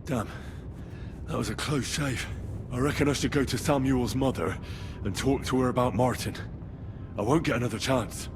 Damn. That was a close shave. I reckon I should go to Samuel's mother and talk to her about Martin. I won't get another chance.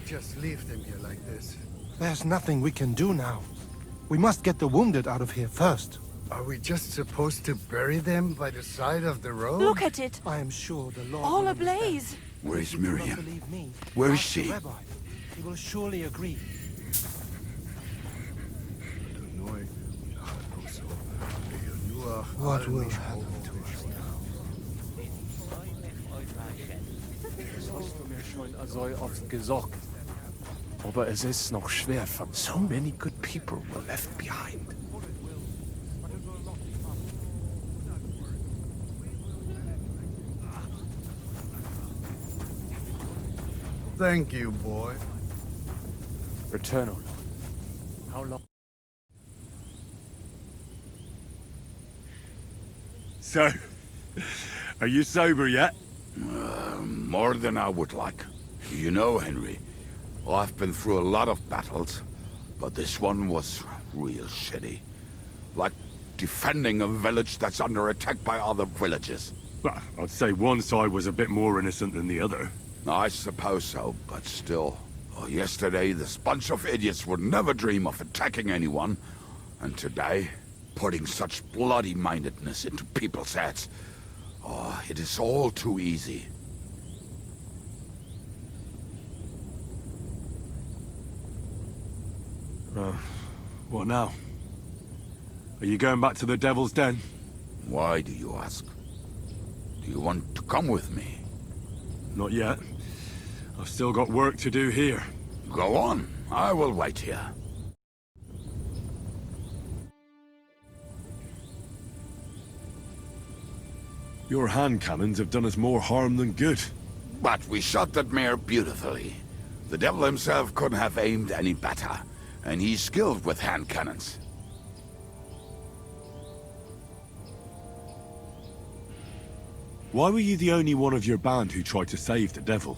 Just leave them here like this. There's nothing we can do now. We must get the wounded out of here first. Are we just supposed to bury them by the side of the road? Look at it! I am sure the Lord All will ablaze! Where is understand. If you do not Miriam? believe me, Where is ask the she? Rabbi. He will surely agree. What will happen to us now? Er sei oft gesagt. Aber es ist noch schwer. So many good people were left behind. Thank you, boy. Eternal. How long? So, are you sober yet? More than I would like. You know, Henry, I've been through a lot of battles, but this one was real shitty. Like defending a village that's under attack by other villages. Well, I'd say one side was a bit more innocent than the other. I suppose so, but still. Yesterday, this bunch of idiots would never dream of attacking anyone. And today, putting such bloody-mindedness into people's heads. Oh, it is all too easy. What now? Are you going back to the Devil's Den? Why do you ask? Do you want to come with me? Not yet. I've still got work to do here. Go on. I will wait here. Your hand cannons have done us more harm than good. But we shot that mare beautifully. The devil himself couldn't have aimed any better. And he's skilled with hand cannons. Why were you the only one of your band who tried to save the devil?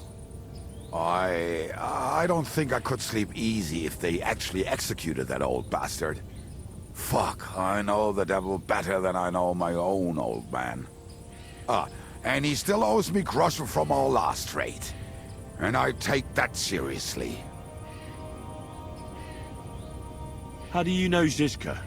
I don't think I could sleep easy if they actually executed that old bastard. Fuck, I know the devil better than I know my own old man. And he still owes me groschen from our last trade. And I take that seriously. How do you know Zizka?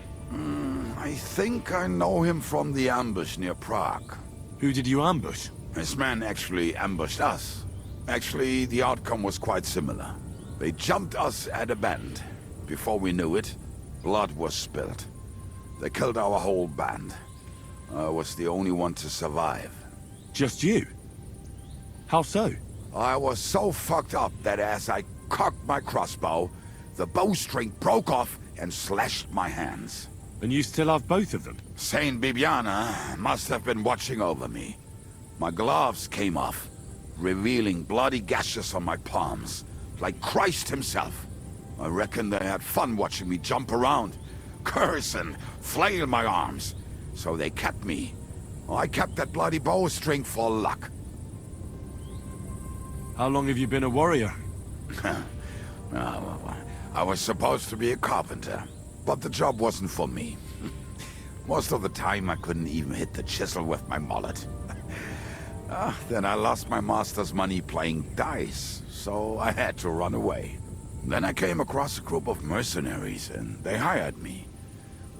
I think I know him from the ambush near Prague. Who did you ambush? His men actually ambushed us. Actually, the outcome was quite similar. They jumped us at a bend. Before we knew it, blood was spilled. They killed our whole band. I was the only one to survive. Just you? How so? I was so fucked up that as I cocked my crossbow, the bowstring broke off and slashed my hands. And you still have both of them? Saint Bibiana must have been watching over me. My gloves came off, revealing bloody gashes on my palms, like Christ himself. I reckon they had fun watching me jump around, curse and flail my arms. So they kept me. I kept that bloody bowstring for luck. How long have you been a warrior? I was supposed to be a carpenter, but the job wasn't for me. Most of the time I couldn't even hit the chisel with my mallet. Then I lost my master's money playing dice, so I had to run away. Then I came across a group of mercenaries and they hired me.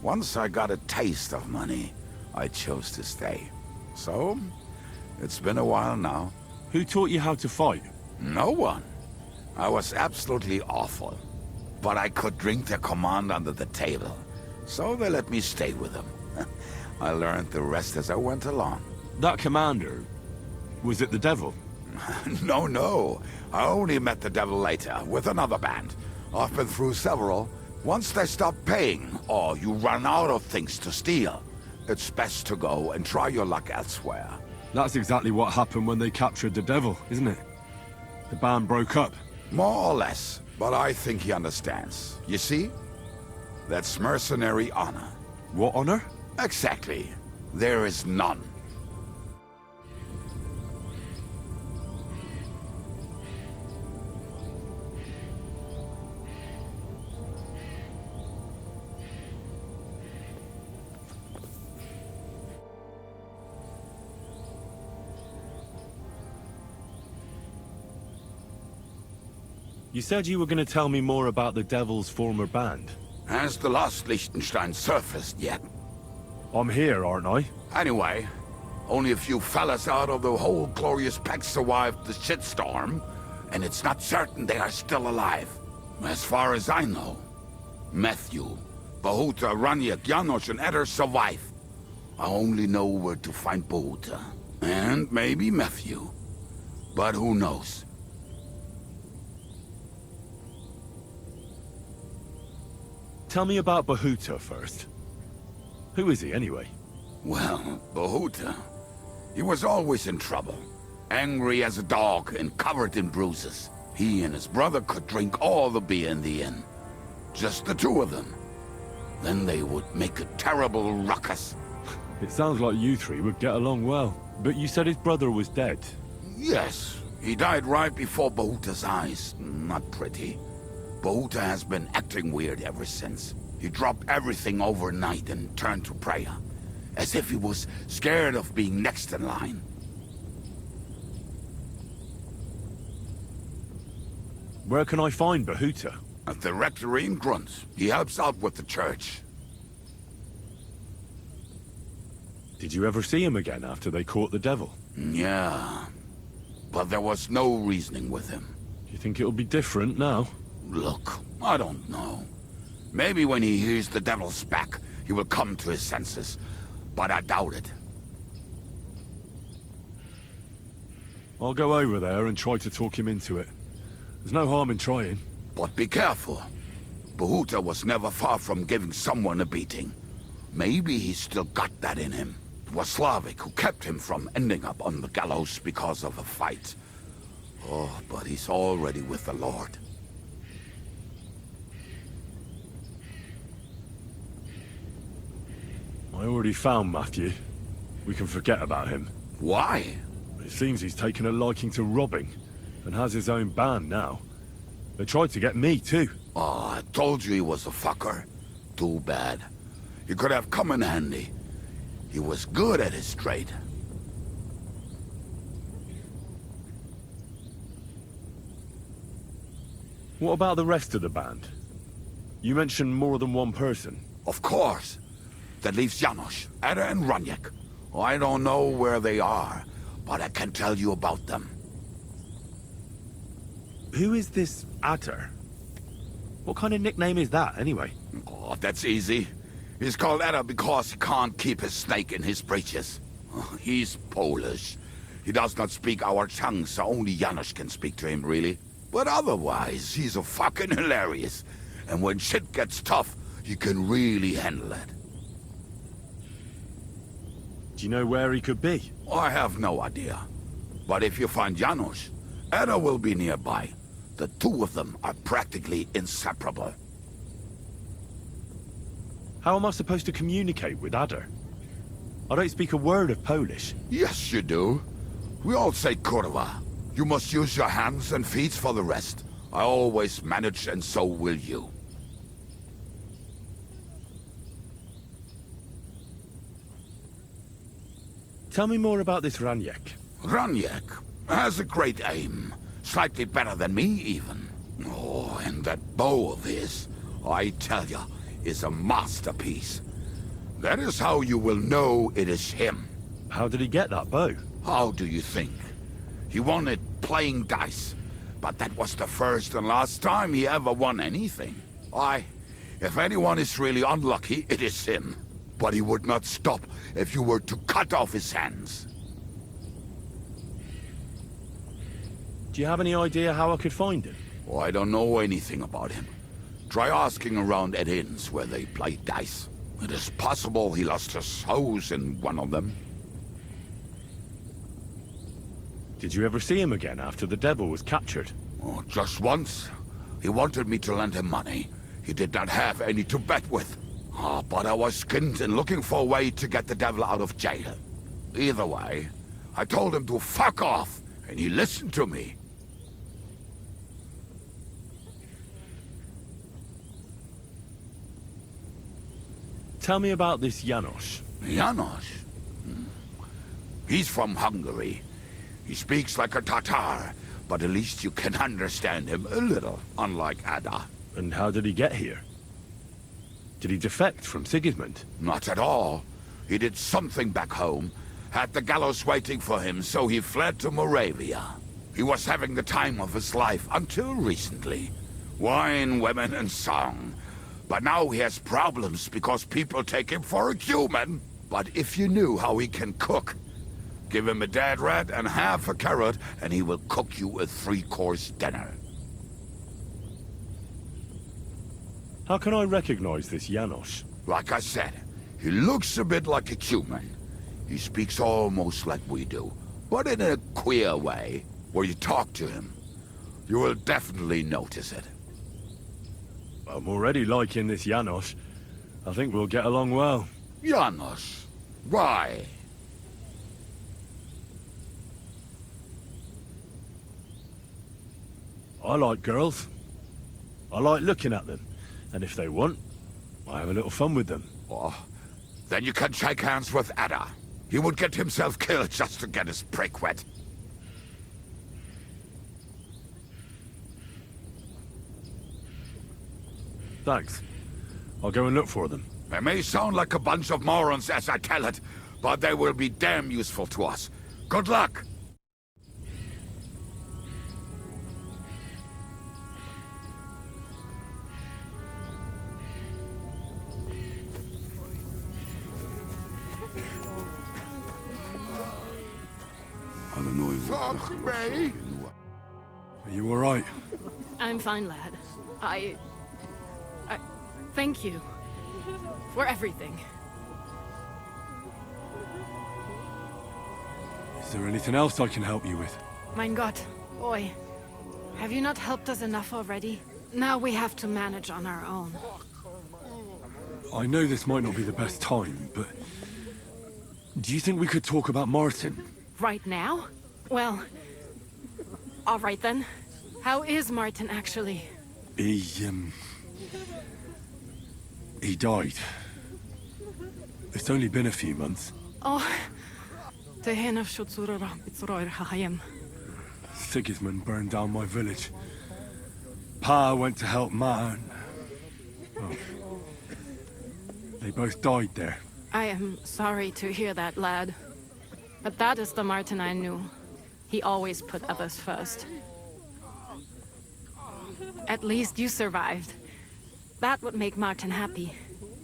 Once I got a taste of money, I chose to stay. So, it's been a while now. Who taught you how to fight? No one. I was absolutely awful. But I could drink their command under the table. So they let me stay with them. I learned the rest as I went along. That commander, was it the devil? No. I only met the devil later, with another band. I've been through several. Once they stop paying, or you run out of things to steal, it's best to go and try your luck elsewhere. That's exactly what happened when they captured the devil, isn't it? The band broke up. More or less, but I think he understands. You see? That's mercenary honor. What honor? Exactly. There is none. You said you were going to tell me more about the devil's former band. Has the lost Liechtenstein surfaced yet? I'm here, aren't I? Anyway, only a few fellas out of the whole glorious pack survived the shitstorm, and it's not certain they are still alive. As far as I know, Matthew, Bahuta, Raniak, Janosch, and Eder survive. I only know where to find Bahuta. And maybe Matthew. But who knows? Tell me about Bahuta first. Who is he, anyway? Well, Bahuta, he was always in trouble. Angry as a dog and covered in bruises. He and his brother could drink all the beer in the inn. Just the two of them. Then they would make a terrible ruckus. It sounds like you three would get along well. But you said his brother was dead. Yes, he died right before Bahuta's eyes. Not pretty. Bahuta has been acting weird ever since. He dropped everything overnight and turned to prayer. As if he was scared of being next in line. Where can I find Bahuta? At the rectory in Grunt. He helps out with the church. Did you ever see him again after they caught the devil? Yeah. But there was no reasoning with him. You think it'll be different now? Look, I don't know. Maybe when he hears the devil's back, he will come to his senses. But I doubt it. I'll go over there and try to talk him into it. There's no harm in trying. But be careful. Bahuta was never far from giving someone a beating. Maybe he's still got that in him. It was Slavic who kept him from ending up on the gallows because of a fight. Oh, but he's already with the Lord. I already found Matthew. We can forget about him. Why? It seems he's taken a liking to robbing, and has his own band now. They tried to get me, too. Oh, I told you he was a fucker. Too bad. He could have come in handy. He was good at his trade. What about the rest of the band? You mentioned more than one person. Of course. That leaves Janosch, Eder and Raniak. I don't know where they are, but I can tell you about them. Who is this Adder? What kind of nickname is that, anyway? Oh, that's easy. He's called Eder because he can't keep his snake in his breeches. He's Polish. He does not speak our tongue, so only Janosch can speak to him, really. But otherwise, he's a fucking hilarious. And when shit gets tough, he can really handle it. Do you know where he could be? I have no idea. But if you find Janosch, Eder will be nearby. The two of them are practically inseparable. How am I supposed to communicate with Adder? I don't speak a word of Polish. Yes, you do. We all say kurwa. You must use your hands and feet for the rest. I always manage, and so will you. Tell me more about this Raniak. Raniak has a great aim. Slightly better than me, even. Oh, and that bow of his, I tell ya, is a masterpiece. That is how you will know it is him. How did he get that bow? How do you think? He won it playing dice. But that was the first and last time he ever won anything. If anyone is really unlucky, it is him. But he would not stop if you were to cut off his hands. Do you have any idea how I could find him? Oh, I don't know anything about him. Try asking around at inns where they play dice. It is possible he lost his hose in one of them. Did you ever see him again after the devil was captured? Oh, just once. He wanted me to lend him money. He did not have any to bet with. But I was skinned and looking for a way to get the devil out of jail. Either way, I told him to fuck off, and he listened to me. Tell me about this Janos. Janos? He's from Hungary. He speaks like a Tatar, but at least you can understand him a little, unlike Ada. And how did he get here? Did he defect from Sigismund? Not at all. He did something back home, had the gallows waiting for him, so he fled to Moravia. He was having the time of his life until recently. Wine, women, and song. But now he has problems because people take him for a human. But if you knew how he can cook, give him a dead rat and half a carrot, and he will cook you a 3-course dinner. How can I recognize this Janos? Like I said, he looks a bit like a human. He speaks almost like we do, but in a queer way, where you talk to him. You will definitely notice it. I'm already liking this Janos. I think we'll get along well. Janos? Why? I like girls. I like looking at them. And if they want, I have a little fun with them. Oh, then you can shake hands with Ada. He would get himself killed just to get his prick wet. Thanks. I'll go and look for them. They may sound like a bunch of morons as I tell it, but they will be damn useful to us. Good luck! Fuck me! Are you alright? I'm fine, lad. I thank you for everything. Is there anything else I can help you with? Mein Gott, boy, have you not helped us enough already? Now we have to manage on our own. I know this might not be the best time, but... do you think we could talk about Martin? Right now? Well, all right then. How is Martin actually? He died. It's only been a few months. Oh, Sigismund burned down my village. Pa went to help Ma and... well, they both died there. I am sorry to hear that, lad. But that is the Martin I knew. He always put others first. At least you survived. That would make Martin happy.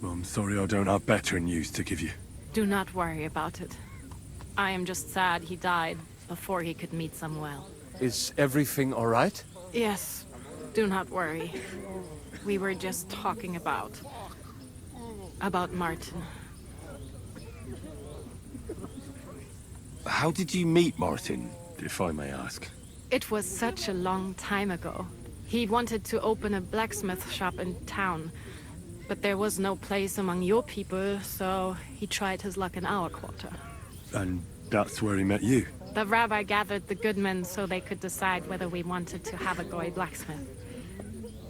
Well, I'm sorry I don't have better news to give you. Do not worry about it. I am just sad he died before he could meet Samuel. Is everything all right? Yes, do not worry. We were just talking about Martin. How did you meet Martin, if I may ask? It was such a long time ago. He wanted to open a blacksmith shop in town, but there was no place among your people, so he tried his luck in our quarter. And that's where he met you? The rabbi gathered the good men so they could decide whether we wanted to have a goy blacksmith.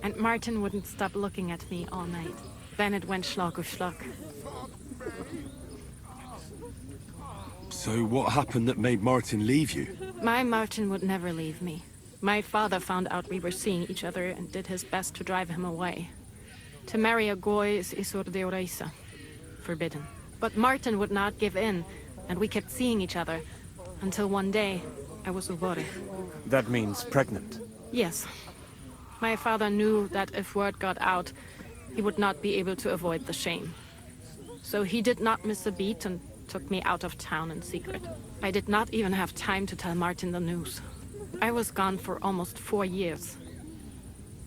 And Martin wouldn't stop looking at me all night. Then it went Schlag auf Schlag. So what happened that made Martin leave you? My Martin would never leave me. My father found out we were seeing each other and did his best to drive him away. To marry a goy is isur deoraisa, forbidden. But Martin would not give in, and we kept seeing each other, until one day I was uvore. That means pregnant. Yes. My father knew that if word got out, he would not be able to avoid the shame. So he did not miss a beat and took me out of town in secret. I did not even have time to tell Martin the news. I was gone for almost 4 years.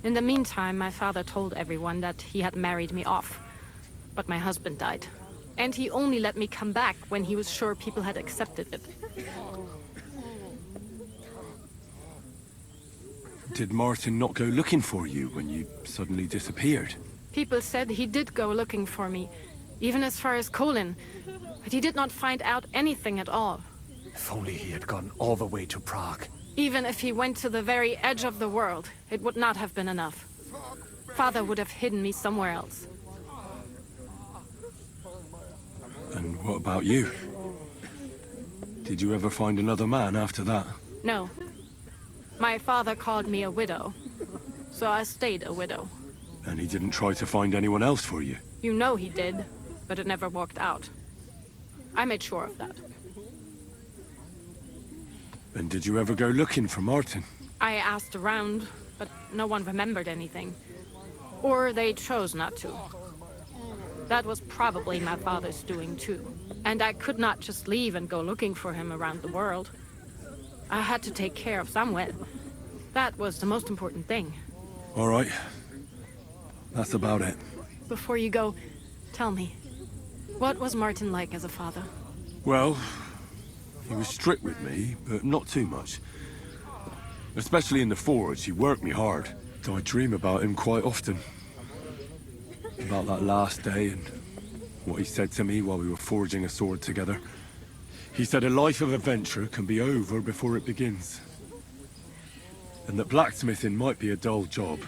In the meantime, my father told everyone that he had married me off. but my husband died. And he only let me come back when he was sure people had accepted it. Did Martin not go looking for you when you suddenly disappeared? People said he did go looking for me, even as far as Colin, but he did not find out anything at all. If only he had gone all the way to Prague. Even if he went to the very edge of the world, it would not have been enough. Father would have hidden me somewhere else. And what about you? Did you ever find another man after that? No. My father called me a widow, so I stayed a widow. And he didn't try to find anyone else for you? You know he did, but it never worked out. I made sure of that. And did you ever go looking for Martin? I asked around, but no one remembered anything. Or they chose not to. That was probably my father's doing too. And I could not just leave and go looking for him around the world. I had to take care of Samuel. That was the most important thing. All right. That's about it. Before you go, tell me, what was Martin like as a father? Well, he was strict with me, but not too much. Especially in the forge, he worked me hard. I dream about him quite often. About that last day and what he said to me while we were forging a sword together. He said a life of adventure can be over before it begins. And that blacksmithing might be a dull job,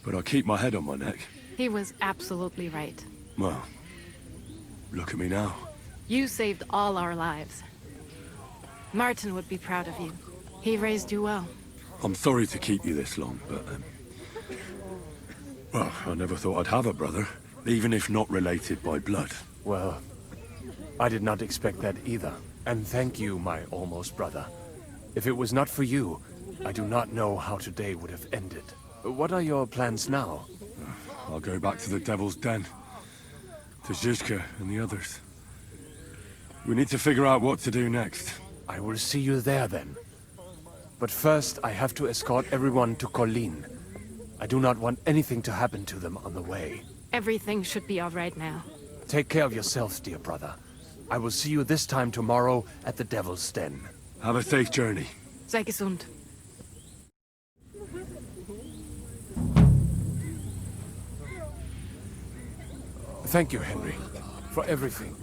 but I keep my head on my neck. He was absolutely right. Well, look at me now. You saved all our lives. Martin would be proud of you. He raised you well. I'm sorry to keep you this long, but... well, I never thought I'd have a brother, even if not related by blood. Well, I did not expect that either. And thank you, my almost brother. If it was not for you, I do not know how today would have ended. What are your plans now? I'll go back to the Devil's Den. To Zizka and the others. We need to figure out what to do next. I will see you there then. But first, I have to escort everyone to Colleen. I do not want anything to happen to them on the way. Everything should be all right now. Take care of yourself, dear brother. I will see you this time tomorrow at the Devil's Den. Have a safe journey. Sei gesund. Thank you, Henry, for everything.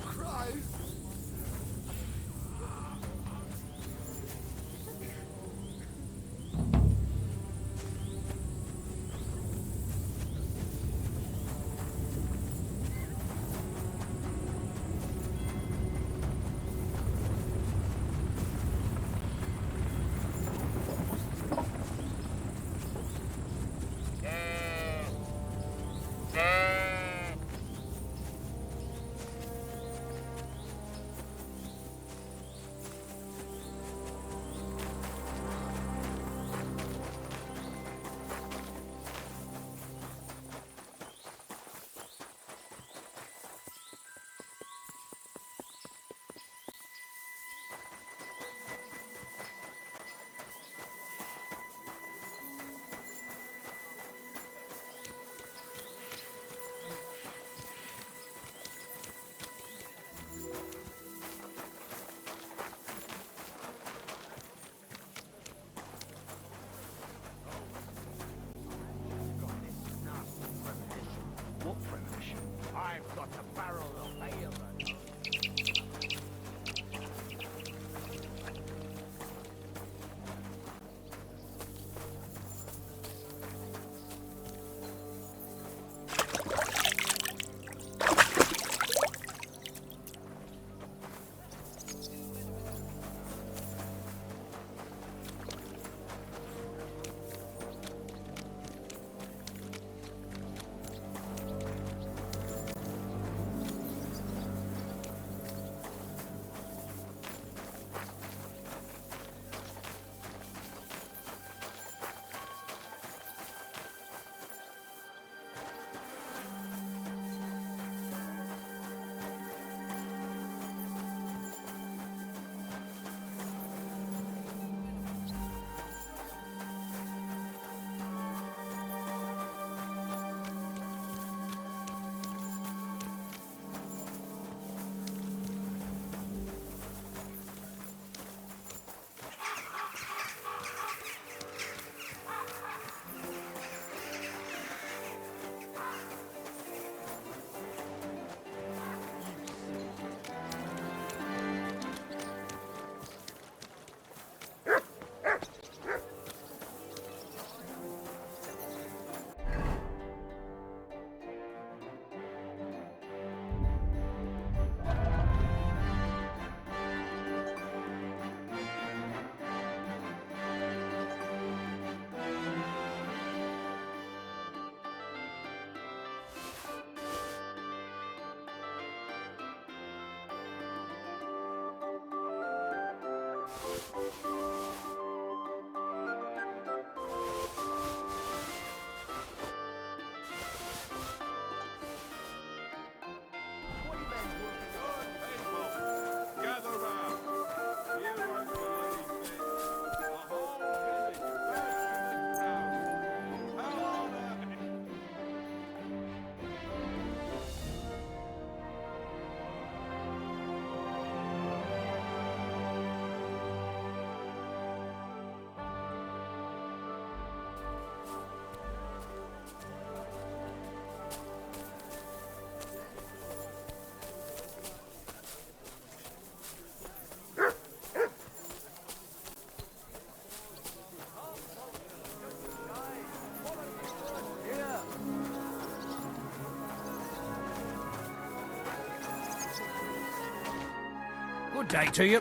Good day to you.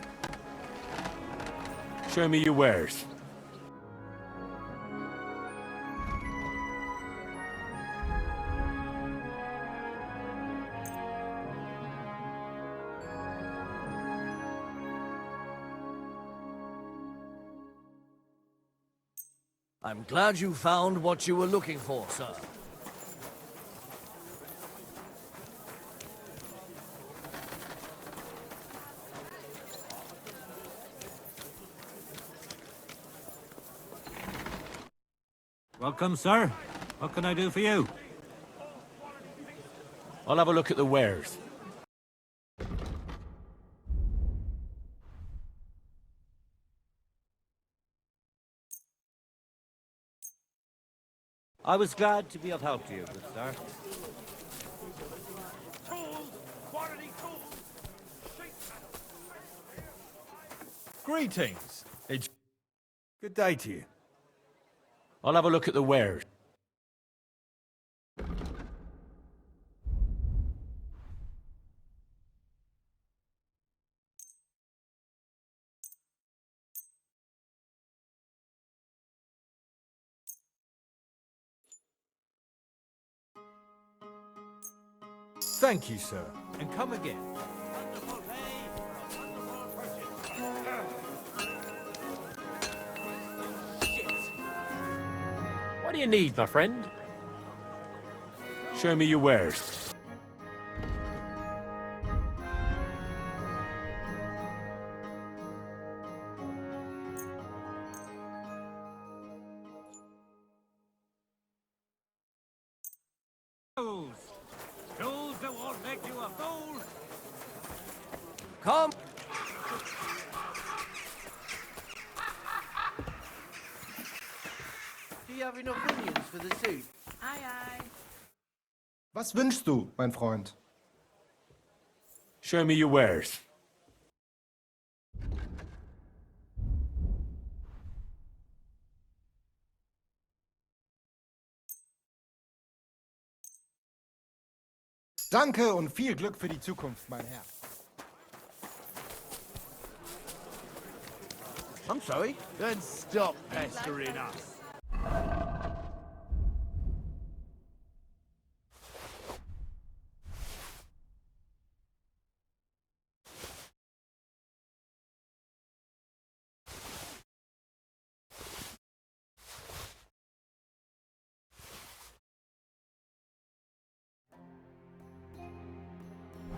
Show me your wares. I'm glad you found what you were looking for, sir. Welcome, sir. What can I do for you? I'll have a look at the wares. I was glad to be of help to you, good sir. Greetings. It's good day to you. I'll have a look at the wares. Thank you, sir. And come again. What do you need, my friend? Show me your wares. Fools! Fools that won't make you a fool! Come! Do you have enough onions for the soup? Aye, aye. Was wünschst du, mein Freund? Show me your wares. Danke und viel Glück für die Zukunft, mein Herr. I'm sorry? Then stop pestering us.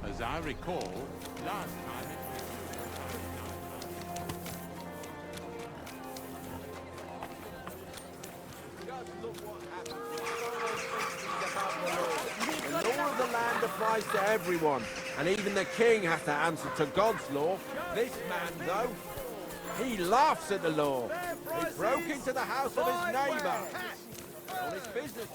As I recall, last time The law of the land applies to everyone, and even the king has to answer to God's law. This man, though, he laughs at the law. He broke into the house of his neighbour on his business.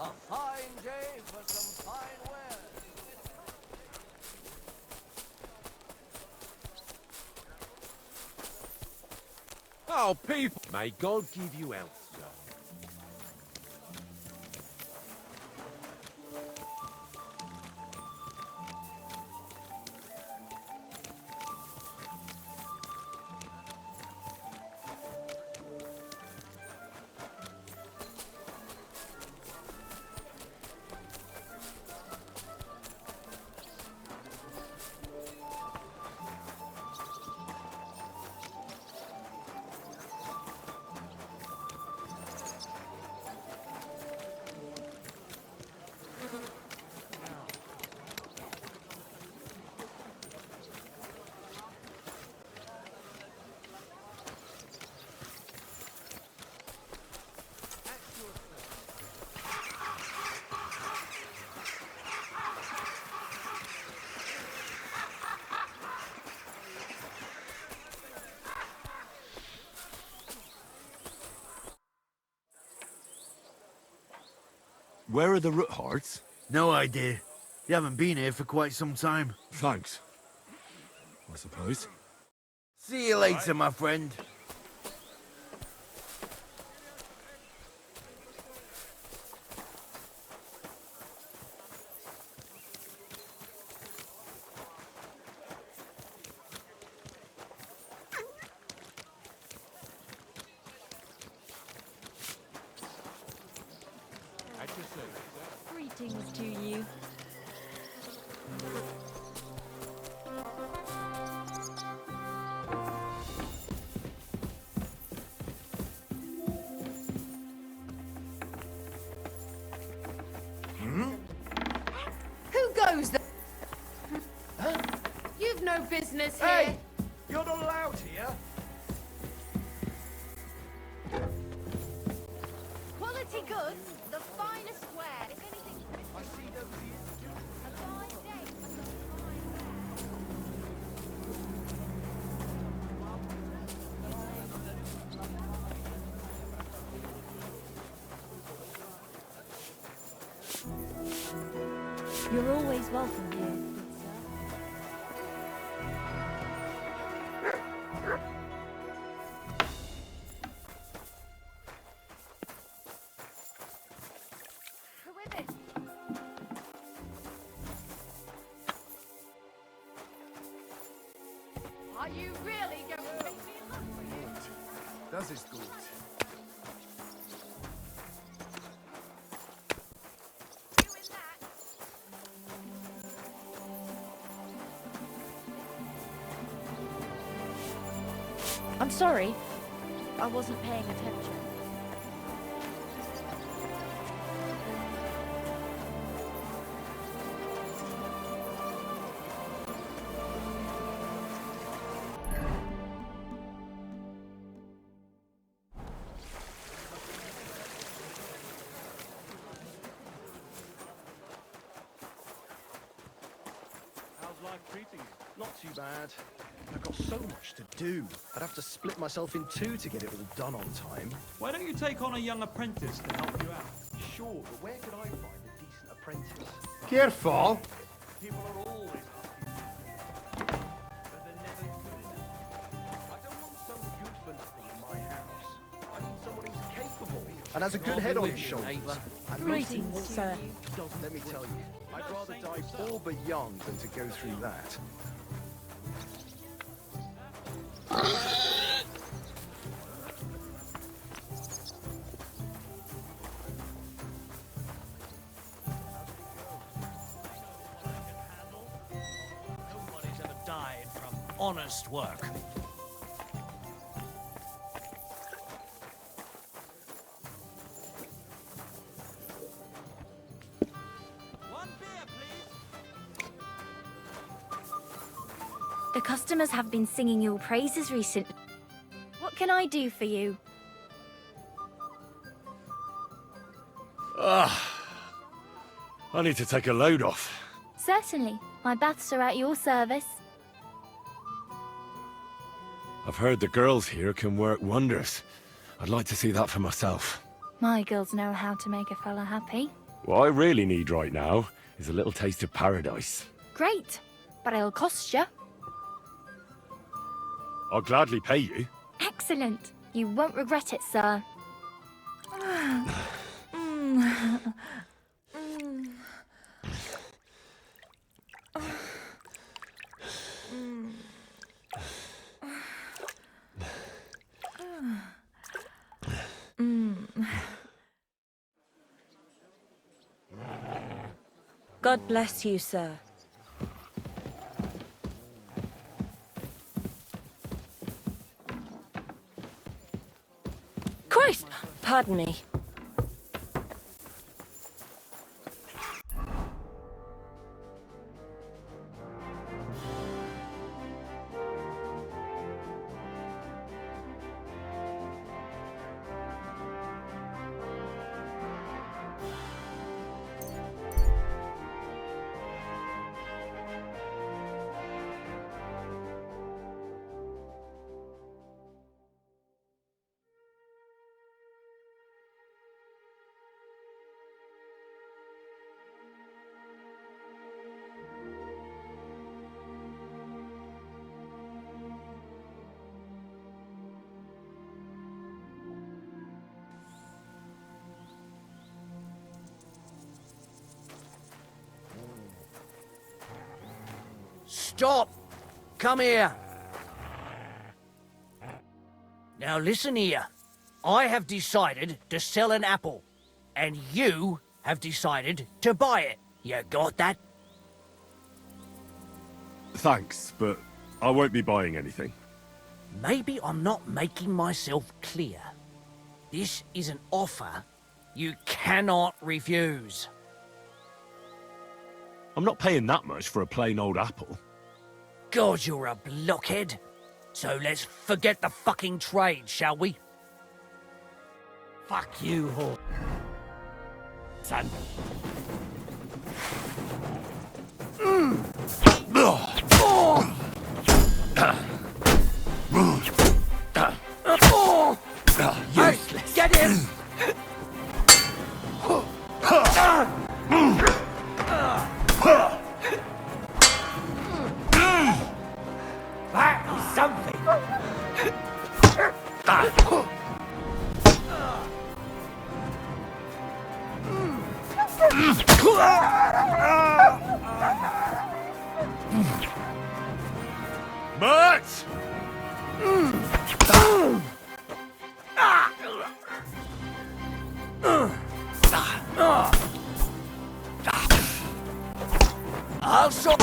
A fine day for some fine wares. Oh, people! May God give you health, sir. Where are the root hearts? No idea. You haven't been here for quite some time. Thanks. I suppose. See you later, my friend. Greetings to you. Who goes there? Huh? You've no business here. Hey! You're not allowed here. Quality goods, the finest wear. If anything, I see nobody is. a fine day for some fine You're always welcome here, good sir. Who is it? Are you really going to make me look for you? Das ist gut. Doing that? I'm sorry. I wasn't paying attention. How's life treating you? Not too bad. I've got so much to do. I'd have to split myself in two to get it all done on time. Why don't you take on a young apprentice to help you out? Sure, but where could I find a decent apprentice? Careful. People are always asking, but they're never good enough. I don't want some good for nothing in my house. I need someone who's capable and has a good head on his shoulders. And Greetings, sir. let me tell you, I'd rather die poor but young than to go through that. Nobody's ever died from honest work. One beer, please. The customers have been singing your praises recently. What can I do for you? I need to take a load off. Certainly. My baths are at your service. I've heard the girls here can work wonders. I'd like to see that for myself. My girls know how to make a fella happy. What I really need right now is a little taste of paradise. Great, but it'll cost you. I'll gladly pay you. Excellent. You won't regret it, sir. God bless you, sir. Christ! Pardon me. Stop! Come here! Now listen here. I have decided to sell an apple, and you have decided to buy it. You got that? Thanks, but I won't be buying anything. Maybe I'm not making myself clear. This is an offer you cannot refuse. I'm not paying that much for a plain old apple. God, you're a blockhead. So let's forget the fucking trade, shall we? Fuck you, whore. Son. Useless. Get him! That is something. Much! I'll show.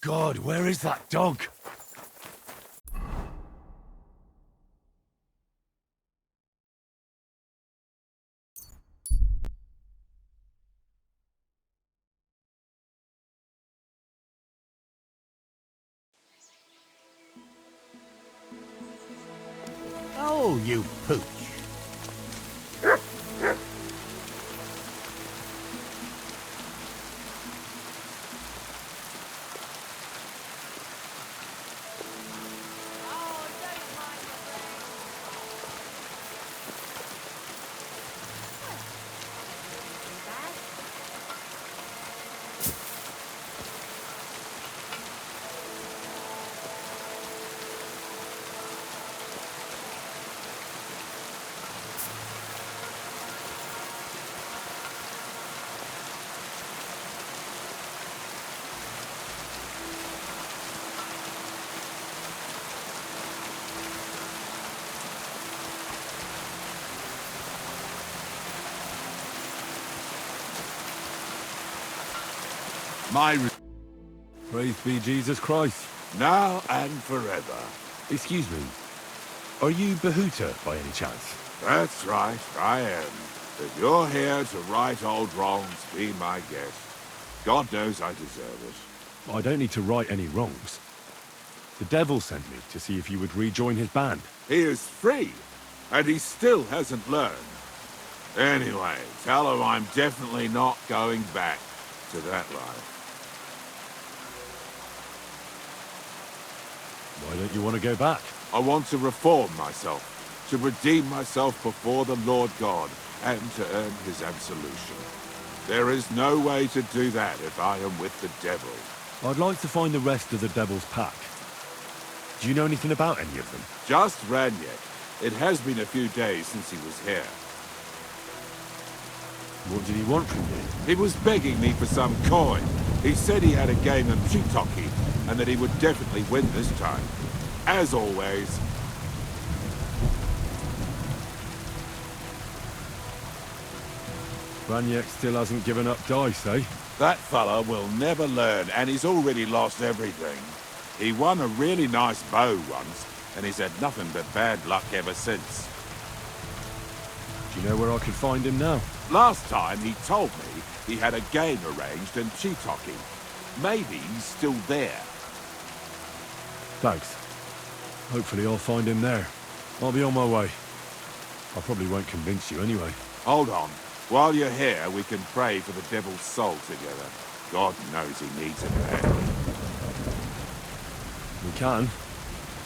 God, where is that dog? Oh, you pooch. Praise be Jesus Christ. Now and forever. Excuse me. Are you Behuta by any chance? That's right, I am. If you're here to right old wrongs, be my guest. God knows I deserve it. I don't need to right any wrongs. The devil sent me to see if you would rejoin his band. He is free, and he still hasn't learned. Anyway, tell him I'm definitely not going back to that life. Why don't you want to go back? I want to reform myself, to redeem myself before the Lord God, and to earn his absolution. There is no way to do that if I am with the devil. I'd like to find the rest of the devil's pack. Do you know anything about any of them? Just Ranyek. It has been a few days since he was here. What did he want from you? He was begging me for some coin. He said he had a game of Chitoki, and that he would definitely win this time. As always. Ranyek still hasn't given up dice, eh? That fella will never learn, and he's already lost everything. He won a really nice bow once, and he's had nothing but bad luck ever since. Do you know where I could find him now? Last time he told me he had a game arranged in Chitoki. Maybe he's still there. Thanks. Hopefully I'll find him there. I'll be on my way. I probably won't convince you anyway. Hold on. While you're here, we can pray for the devil's soul together. God knows he needs it badly. We can,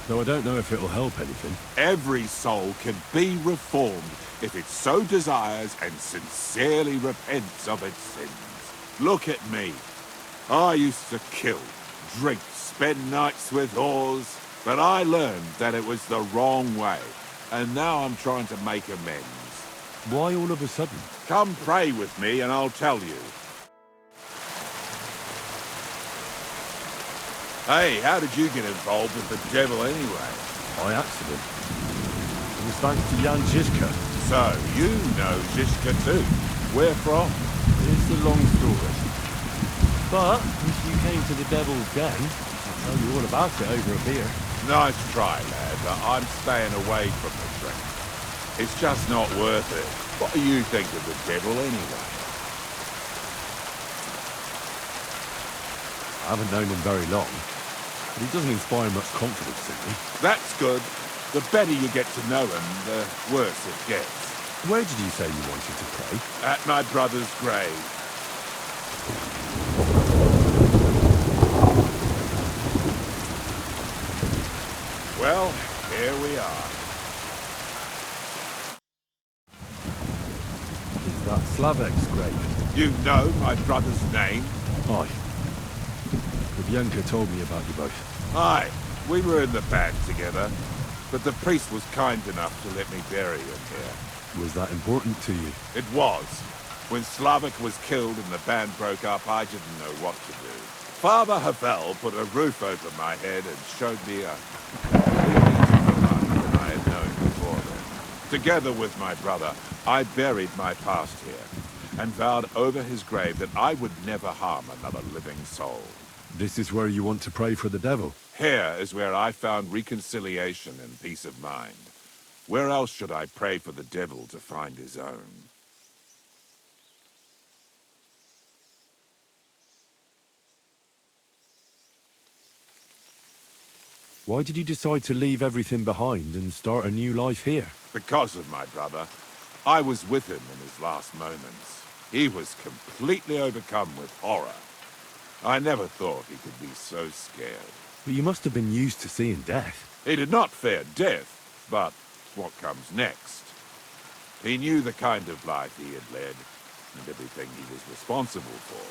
though I don't know if it'll help anything. Every soul can be reformed if it so desires and sincerely repents of its sins. Look at me. I used to kill, drink, spend nights with whores, but I learned that it was the wrong way, and now I'm trying to make amends. Why all of a sudden? Come pray with me and I'll tell you. Hey, how did you get involved with the devil anyway? By accident. It was thanks to Jan Žižka. So, you know Žižka too. Where from? It's a long story. But, if you came to the devil's den, I'll tell you all about it over a beer. Nice try, lad, but I'm staying away from the drink. It's just not worth it. What do you think of the devil anyway? I haven't known him very long, but he doesn't inspire much confidence in me. That's good. The better you get to know him, the worse it gets. Where did you say you wanted to pray? At my brother's grave. Well, here we are. Is that Slavek's grave? You know my brother's name? Aye. Bianca told me about you both. Aye, we were in the band together, but the priest was kind enough to let me bury him here. Was that important to you? It was. When Slavek was killed and the band broke up, I didn't know what to do. Father Havel put a roof over my head and showed me a different life than I had known before then. Together with my brother, I buried my past here and vowed over his grave that I would never harm another living soul. This is where you want to pray for the devil? Here is where I found reconciliation and peace of mind. Where else should I pray for the devil to find his own? Why did you decide to leave everything behind and start a new life here? Because of my brother. I was with him in his last moments. He was completely overcome with horror. I never thought he could be so scared. But you must have been used to seeing death. He did not fear death, but what comes next. He knew the kind of life he had led, and everything he was responsible for.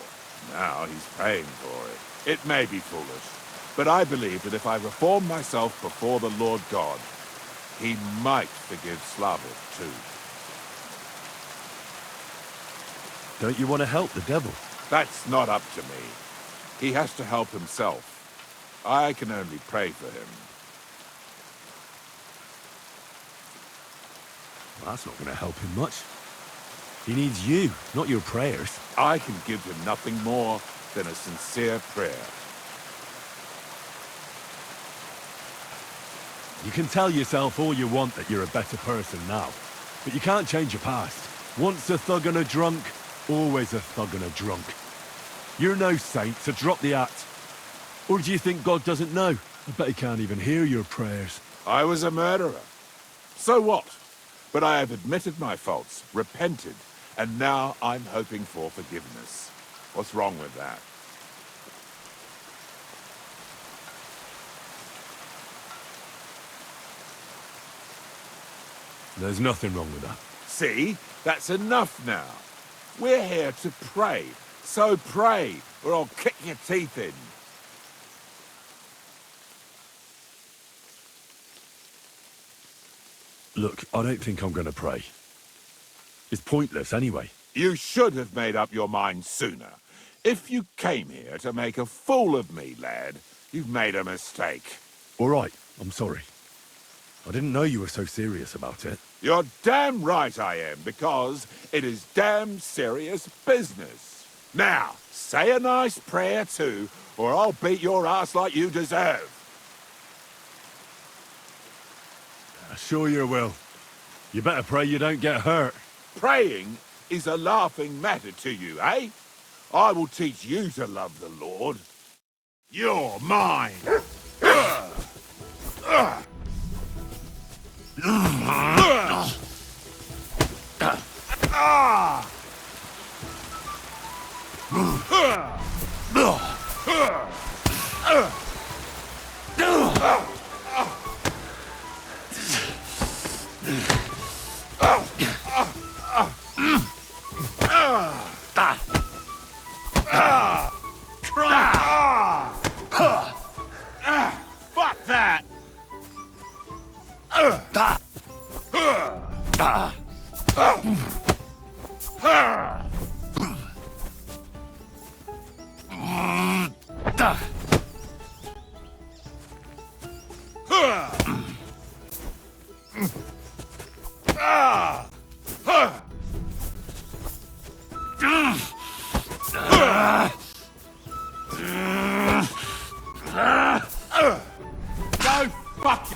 Now he's paying for it. It may be foolish, but I believe that if I reform myself before the Lord God, he might forgive Slavik too. Don't you want to help the devil? That's not up to me. He has to help himself. I can only pray for him. Well, that's not going to help him much. He needs you, not your prayers. I can give him nothing more than a sincere prayer. You can tell yourself all you want that you're a better person now, but you can't change your past. Once a thug and a drunk, always a thug and a drunk. You're no saint, so drop the act. Or do you think God doesn't know? I bet he can't even hear your prayers. I was a murderer. So what? But I have admitted my faults, repented, and now I'm hoping for forgiveness. What's wrong with that? There's nothing wrong with that. See? That's enough now. We're here to pray. So pray, or I'll kick your teeth in. Look, I don't think I'm gonna pray. It's pointless anyway. You should have made up your mind sooner. If you came here to make a fool of me, lad, you've made a mistake. All right, I'm sorry. I didn't know you were so serious about it. You're damn right I am, because it is damn serious business. Now, say a nice prayer too, or I'll beat your ass like you deserve. Sure you will. You better pray you don't get hurt. Praying is a laughing matter to you, eh? I will teach you to love the Lord. You're mine! Fuck that! Go fuck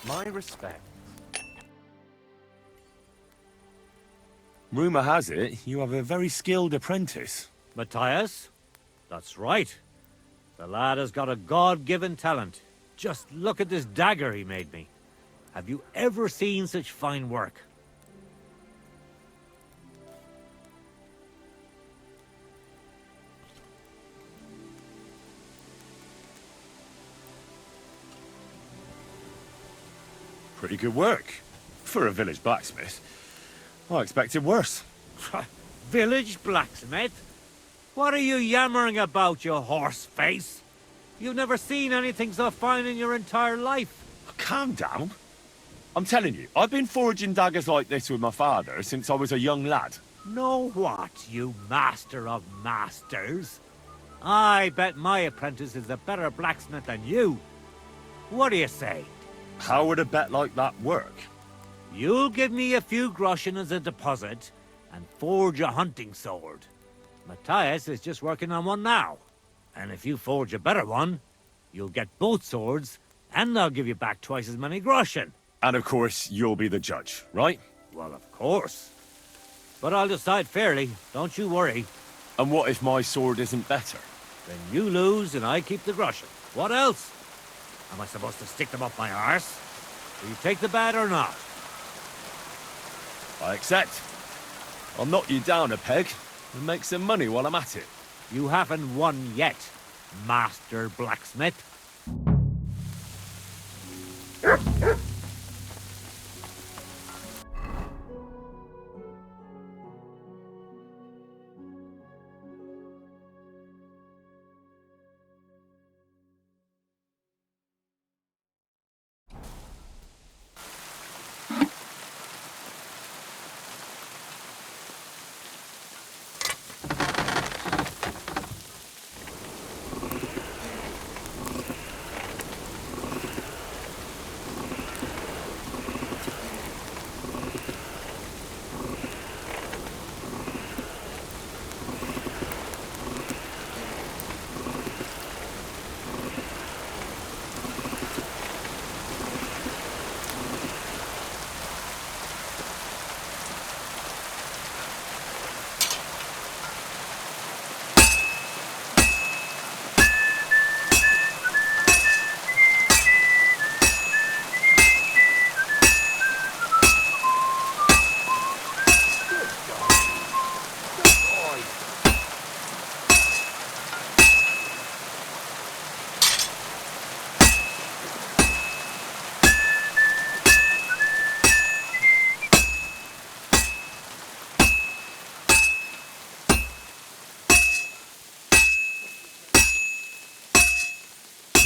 My respect. Rumour has it, you have a very skilled apprentice. Matthias? That's right. The lad has got a God-given talent. Just look at this dagger he made me. Have you ever seen such fine work? Pretty good work. For a village blacksmith. I expected worse. Village blacksmith? What are you yammering about, you horse face? You've never seen anything so fine in your entire life. Calm down. I'm telling you, I've been forging daggers like this with my father since I was a young lad. Know what, you master of masters? I bet my apprentice is a better blacksmith than you. What do you say? How would a bet like that work? You'll give me a few groschen as a deposit and forge a hunting sword. Matthias is just working on one now. And if you forge a better one, you'll get both swords and they'll give you back twice as many groschen. And of course, you'll be the judge, right? Well, of course. But I'll decide fairly, don't you worry. And what if my sword isn't better? Then you lose and I keep the groschen. What else? Am I supposed to stick them up my arse? Will you take the bet or not? I accept. I'll knock you down a peg and make some money while I'm at it. You haven't won yet, Master Blacksmith.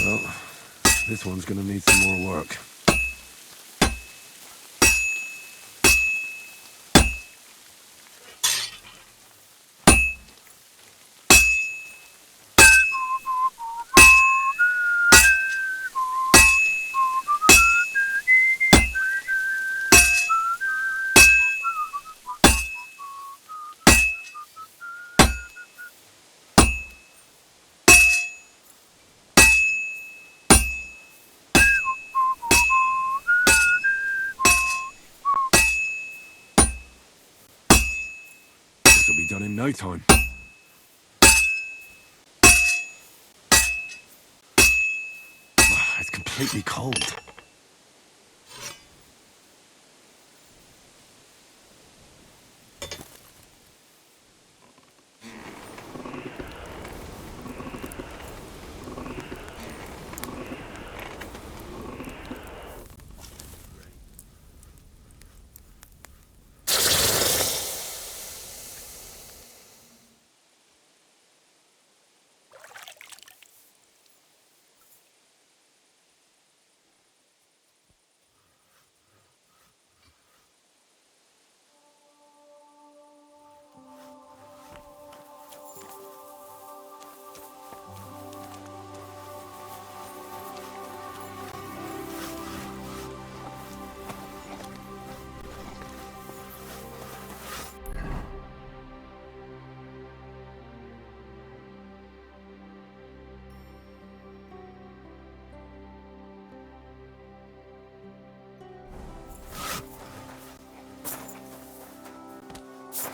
Well, this one's gonna need some more work. This'll be done in no time. It's completely cold.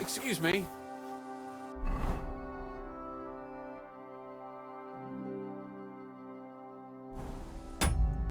Excuse me.